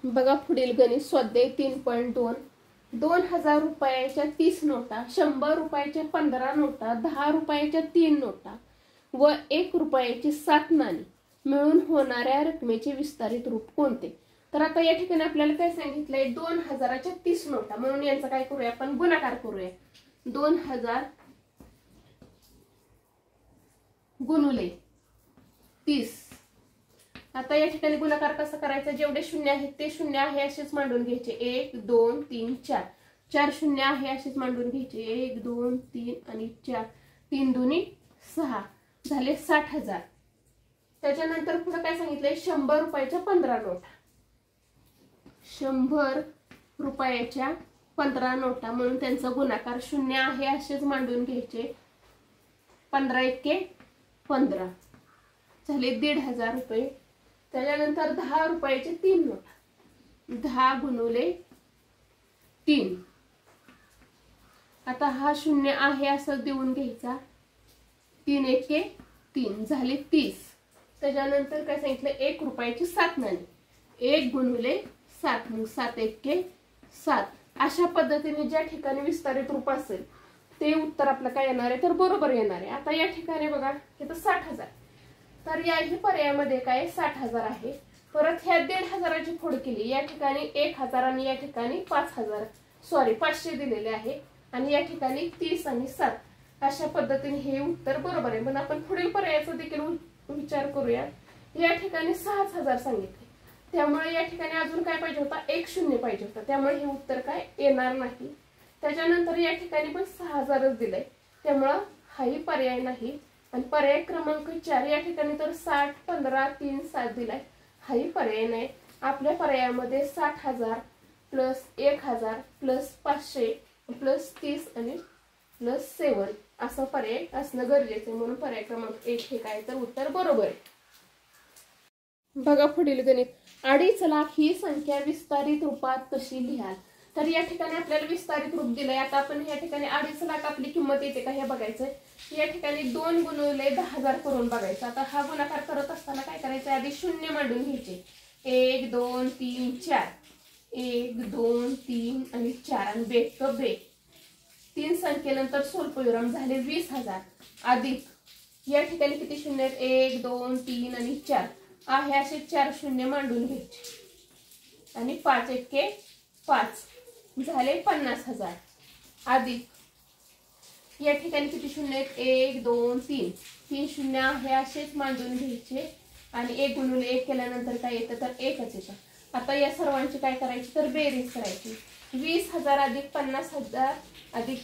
बघा पुढील गणित स्वाध्याय 3.2 2000 रुपयाच्या 30 नोटा, 100 रुपयाच्या 15 नोटा, 10 रुपयाच्या 3 नोटा व 1 रुपयाची 7 नाणी मिळून होणाऱ्या रकमेचे विस्तारित रूप कोणते? तर आता या ठिकाणी आपल्याला काय सांगितलंय, 2000च्या 30 नोटा, म्हणून यांचा काय करूया आपण, गुणाकार करूया. 2000 गुणुले 30. आता या ठिकाणी गुणाकार कसा करायचा, जेवढे शून्य आहेत ते शून्य आहे असेच मांडून घ्यायचे. 1 2 3 4 4 शून्य आहे असेच मांडून घ्यायचे. 1 2 3 आणि 4 3 दुनी 6 झाले 60,000. त्याच्यानंतर पुढे काय सांगितलंय, 100 रुपयाच्या 15 नोटा, 100 रुपयाच्या 15 नोटा म्हणून त्यांचा गुणाकार शून्य आहे असेच मांडून घ्यायचे. 15 एके 15 झाले 1,500 रुपये. त्याच्यानंतर 10 रुपयाचे 3 नोटा, 10 गुणुले 3. आता हा शून्य आहे असं देऊन घ्यायचा. 3 एके 3 झाले 30. त्याच्यानंतर काय सांगितलं, 1 रुपयाची 7 नाणी, 1 गुणुले 7 मग 7 एके 7. अशा पद्धतीने ज्या ठिकाणी विस्तारित रूप असेल ते उत्तर आपलं काय येणार आहे, तर बरोबर येणार आहे. आता या ठिकाणी बघा इथं 60,000, तर याही पर्यायामध्ये काय 60,000 आहे. परत ह्या 1,500ची फोड केली, या ठिकाणी 1,000 आणि या ठिकाणी 500 दिलेले आहे आणि या ठिकाणी 30 आणि 7. अशा पद्धतीने हे उत्तर बरोबर आहे. पण आपण पुढील पर्यायाचा देखील विचार करूया. या ठिकाणी 6,000 सांगितले, त्यामुळे या ठिकाणी अजून काय पाहिजे होता, 1 शून्य पाहिजे होता, त्यामुळे हे उत्तर काय येणार नाही. त्याच्यानंतर या ठिकाणी पण 6,000च दिलंय, त्यामुळं हाही पर्याय नाही. आणि पर्याय क्रमांक 4 या ठिकाणी तर 60 15 3 7 दिलाय, हाही पर्याय नाही. आपल्या पर्यायामध्ये 60,000 प्लस 1,000 प्लस 500 प्लस 30 आणि प्लस 7 असा पर्याय असणं गरजेचं आहे. म्हणून पर्याय क्रमांक 1 हे काय, तर उत्तर बरोबर आहे. बघा पुढील गणित, 2.5 लाख ही संख्या विस्तारित रूपात कशी लिहाल? तर या ठिकाणी आपल्याला विस्तारित रूप दिलंय. आता आपण या ठिकाणी 2.5 लाख आपली किंमत येते का हे बघायचंय. या ठिकाणी 2 गुणुले 10,000 करून बघायचं. आता हा गुणाकार करत असताना काय करायचं, आधी शून्य मांडून घ्यायचे. 1 2 3 4 1 2 3 आणि 4 आणि बेक 3 संख्येनंतर स्वल्पविराम झाले 20,000 अधिक या ठिकाणी किती शून्य आहेत, 1 2 3 आणि 4 आहे असे 4 शून्य मांडून घ्यायचे आणि 5 एके 5 झाले 50,000 अधिक या ठिकाणी किती शून्य आहेत, 1 2 3 3 शून्य आहे असेच मांडून घ्यायचे आणि 1 गुणुले 1 केल्यानंतर काय येतं, तर 1च येतं. आता या सर्वांची काय करायची, तर बेरीज करायची. 20,000 अधिक 50,000 अधिक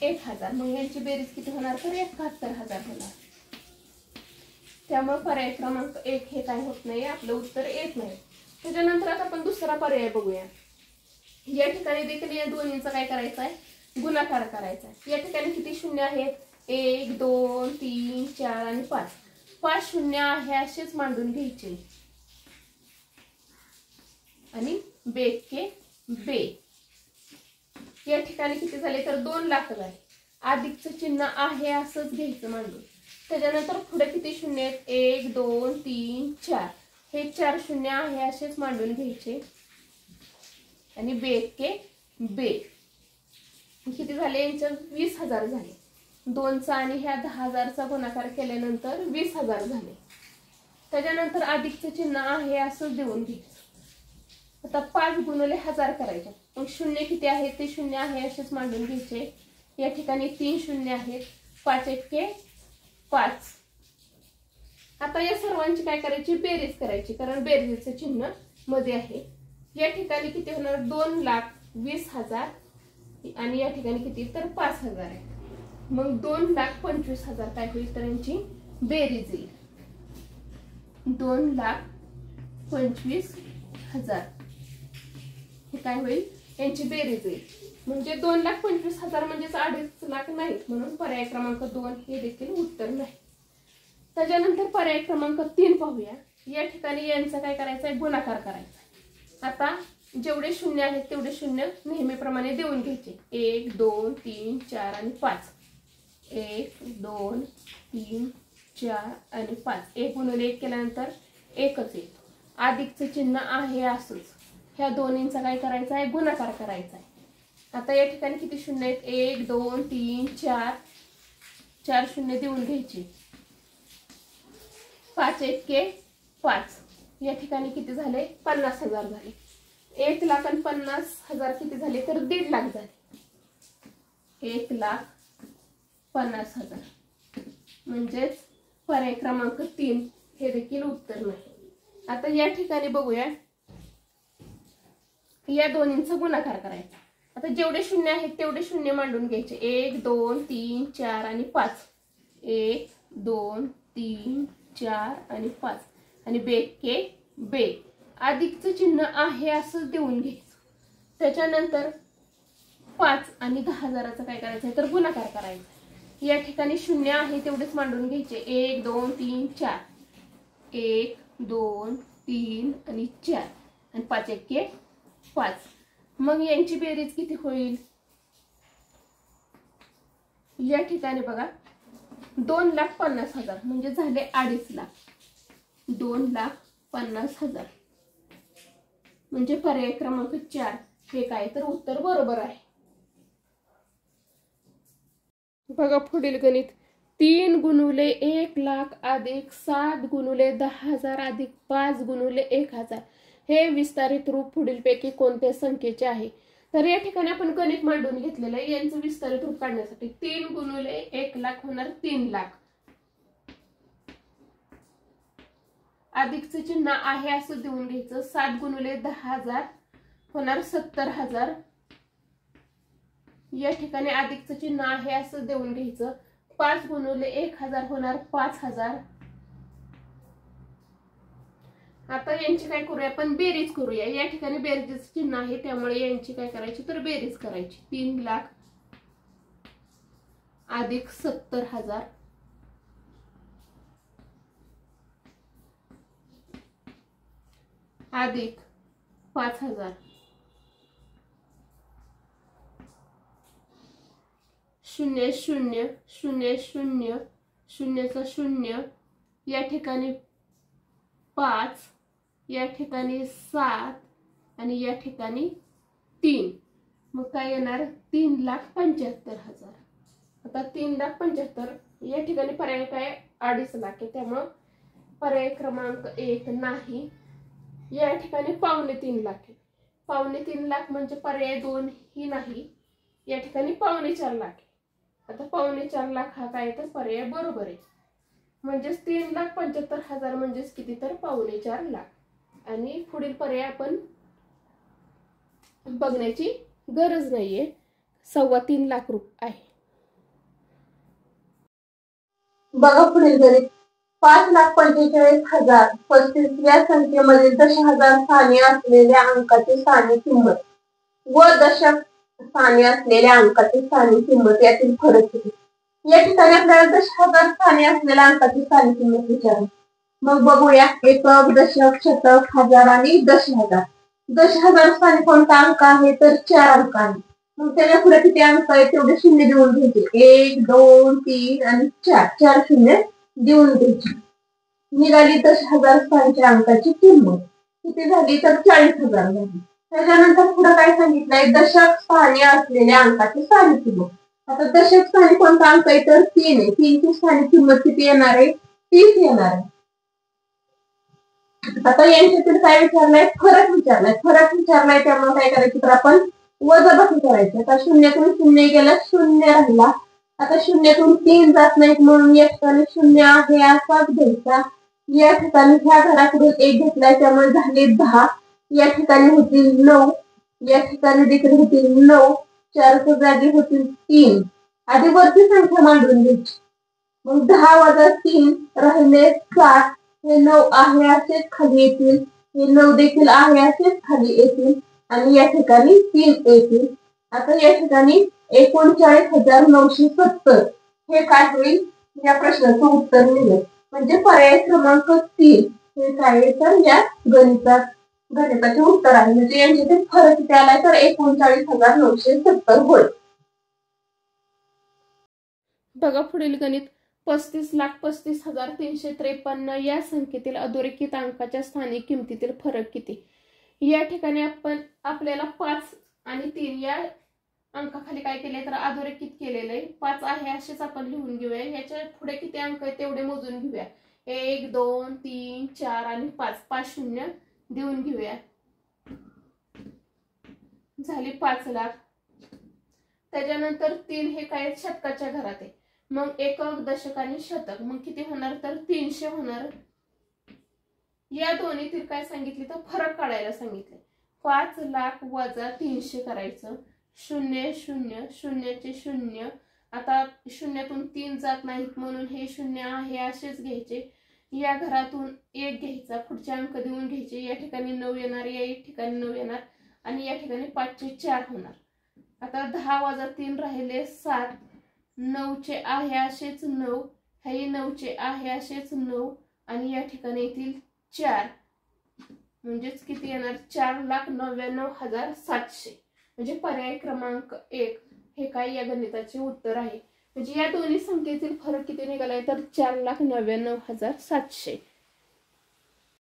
1,000 मग यांची बेरीज किती होणार, तर 71,000 होणार. त्यामुळे पर्याय क्रमांक 1 हे काय होत नाही, आपलं उत्तर येत नाही. त्याच्यानंतर आता आपण दुसरा पर्याय बघूया. या ठिकाणी देखील या दोन्हींचा काय करायचा आहे, गुणाकार करायचा आहे. या ठिकाणी किती शून्य आहेत, 1 2 3 4 आणि 5 5 शून्य आहे असेच मांडून घ्यायचे आणि बेके बे. या ठिकाणी किती झाले, तर 2 लाख झाले. अधिकचं चिन्ह आहे असंच घ्यायचं मांडून. त्याच्यानंतर पुढे किती शून्य आहेत, 1 2 3 4 हे 4 शून्य आहे असेच मांडून घ्यायचे आणि बेके बे. किती झाले, यांच्या 20,000 झाले. 2चा आणि ह्या 10,000चा गुणाकार केल्यानंतर 20,000 झाले. त्याच्यानंतर अधिकचं चिन्ह आहे असंच देऊन घ्यायचं. आता 5 गुणुले 1000 करायचे. मग शून्य किती आहे, ते शून्य आहे असेच मांडून घ्यायचे. या ठिकाणी 3 शून्य आहेत, 5 एके 5. आता या सर्वांची काय करायची, बेरीज करायची, कारण बेरीजचं चिन्ह मध्ये आहे. या ठिकाणी किती होणार, 2,20,000 आणि या ठिकाणी किती, तर 5,000 आहे. मग 2,25,000 काय होईल, तर यांची बेरीज येईल. 2,25,000 हे काय होईल, यांची बेरीज येईल. म्हणजे 2,25,000 म्हणजेच 2.5 लाख नाही, म्हणून पर्याय क्रमांक 2 हे देखील उत्तर नाही. त्याच्यानंतर पर्याय क्रमांक 3 पाहूया. या ठिकाणी यांचा काय करायचा आहे, गुणाकार करायचा. आता जेवढे शून्य आहेत तेवढे शून्य नेहमीप्रमाणे देऊन घ्यायचे. 1 2 3 4 आणि 5 1 2 3 4 आणि 5 1 गुणिले 1 केल्यानंतर 1च येतो. अधिकचं चिन्ह आहे असंच. ह्या दोन्हींचा काय करायचा आहे, गुणाकार करायचा आहे. आता या ठिकाणी किती शून्य आहेत, 1 2 3 4, 4 शून्य देऊन घ्यायची. 5 1 5, या ठिकाणी किती झाले, 50,000 झाले. 1,50,000 किती झाले तर 1.5 लाख झाले. 1,50,000 म्हणजेच पर्याय क्रमांक 3 हे देखील उत्तर नाही. आता या ठिकाणी बघूया, या दोन्हींचा गुणाकार करायचा. आता जेवढे शून्य आहेत तेवढे शून्य मांडून घ्यायचे. 1 2 3 4 आणि 5. 1 2 3 4 आणि 5 आणि बेके बे. अधिकचं चिन्ह आहे असं देऊन घ्यायचं. त्याच्यानंतर 5 आणि 10,000चा काय करायचं तर गुणाकार करायचा. या ठिकाणी शून्य आहे तेवढेच मांडून घ्यायचे. 1 2 3 4. 1 2 3 आणि 4 आणि 5 1 5. मग यांची बेरीज किती होईल, या ठिकाणी बघा 2,50,000 म्हणजे झाले 2.5 लाख. 2,50,000 म्हणजे पर्याय क्रमांक 4 हे काय तर उत्तर बरोबर आहे. बघा पुढील गणित. 3 गुणुले 1 लाख अधिक 7 गुणुले 10,000 अधिक 5 गुणुले 1,000 हे विस्तारित रूप पुढीलपैकी कोणत्या संख्येचे आहे. तर या ठिकाणी आपण गणित मांडून घेतलेलं आहे. यांचं विस्तारित रूप काढण्यासाठी 3 गुणुले 1 लाख होणार 3 लाख. अधिकचं चिन्ह आहे असं देऊन घ्यायचं. 7 गुणुले 10,000 होणार 70,000. या ठिकाणी अधिकचं चिन्ह आहे असं देऊन घ्यायचं. 5 गुणुले 1,000 होणार 5,000. आता यांची काय करूया आपण, बेरीज करूया. या ठिकाणी बेरीजचं चिन्ह आहे त्यामुळे यांची काय करायची तर बेरीज करायची. 3 लाख अधिक 70,000 अधिक 5,000 शून्य शून्य शून्य शून्य शून्यचा शून्य, या ठिकाणी 5, या ठिकाणी 7 आणि या ठिकाणी 3. मग काय येणार 3,75,000. आता 3,75,000 या ठिकाणी पर्याय काय 2.5 लाख आहे त्यामुळे पर्याय क्रमांक 1 नाही. या ठिकाणी 2.25 लाख आहे. 2.25 लाख म्हणजे पर्याय 2 ही नाही. या ठिकाणी 4.25 लाख आहे. आता 4.25 लाख हा काय तर पर्याय बरोबर आहे. म्हणजेच 3,75,000 म्हणजेच किती तर 4.25 लाख. आणि पुढील पर्याय आपण बघण्याची गरज नाहीये. 3.25 लाख रुपये आहे. बघा पुढील गणित. 5,45,035 या संख्येमधील दशहजार स्थानी असलेल्या अंकाची स्थानिक किंमत व दशक स्थानी असलेल्या अंकाची स्थानिक किंमत यातील फरक किती. या ठिकाणी आपल्याला दशहजार स्थानी असलेल्या अंकाची स्थानिक किंमत विचारली. मग बघूया एकक, दशक, शतक, हजार आणि दशहजार. दशहजार स्थानी कोणता अंक आहे तर 4 अंक आहे. मग त्याच्या पुढे किती अंक आहे तेवढे शून्य देऊन घ्यायचे. 1 2 3 आणि 4. 4 शून्य देऊन घ्यायची. निघाली 10,000 स्थानच्या अंकाची किंमत किती झाली तर 40,000 झाली. त्याच्यानंतर पुढे काय सांगितलंय, दशक स्थानी असलेल्या अंकाची स्थानिक किंमत. आता दशक स्थानी कोणता अंक आहे तर 3 आहे. 3 ची स्थानिक किंमत किती येणार आहे 30 येणार आहे. आता यांच्यातील काय विचारलंय, फरक विचारलाय. फरक विचारलाय त्यामुळे काय करायचं तर आपण वजाबाकी करायची. आता शून्यातून शून्य गेला, शून्य राहिला. आता शून्यातून 3 जात नाहीत म्हणून या ठिकाणी शून्य आहे असाच घ्यायचा. या ठिकाणी ह्या घराकडून 1 घेतलाय त्यामुळे झाले 10. या ठिकाणी होतील 9. या ठिकाणी देखील होतील 9. 4च्या जागी होतील 3. आधी वरची संख्या मांडून घ्यायची. मग 10 वजा 3 राहिले 7. हे 9 आहे असेच खाली येतील. हे 9 देखील आहे असेच खाली येतील आणि या ठिकाणी 3 येतील. आता या ठिकाणी 39,970 हे काय होईल, या प्रश्नाचं उत्तर लिहिलं म्हणजे पर्याय क्रमांक 3 हे काय तर या गणिताचे उत्तर आहे. म्हणजे यांच्यातील फरक किती आलाय तर 39,970 होय. बघा पुढील गणित. 35,35,353 या संख्येतील अधोरेखित अंकाच्या स्थानिक किमतीतील फरक किती. या ठिकाणी आपल्याला 5 आणि 3 या अंकाखाली काय केले तर अधोरेखित केलेलं आहे. 5 आहे असेच आपण लिहून घेऊया. याच्या पुढे किती अंक आहेत तेवढे मोजून घेऊया. 1 2 3 4 आणि 5 5 शून्य देऊन घेऊया. झाली 5 लाख. त्याच्यानंतर 3 हे काय शतकाच्या घरात आहे. मग एकक दशक आणि शतक मग किती होणार तर 300 होणार. या दोन्हीतील काय सांगितले तर फरक काढायला सांगितले. 5 लाख वजा 300 करायचं. 0 0 शून्याचे 0. आता शून्यातून 3 जात नाहीत म्हणून हे 0 आहे असेच घ्यायचे. या घरातून 1 घ्यायचा. पुढचे अंक देऊन घ्यायचे. या ठिकाणी 9 येणार. या ठिकाणी 9 येणार आणि या ठिकाणी 5 चे 4 होणार. आता 10 वजा 3 राहिले 7. 9 चे आहे असेच 9. हे 9 चे आहे असेच 9 आणि या ठिकाणी येतील 4 म्हणजेच किती येणार 4,99,700 म्हणजे पर्याय क्रमांक 1 हे काय या गणिताचे उत्तर आहे. म्हणजे या दोन्ही संख्येतील फरक किती निघालाय तर 4,99,700.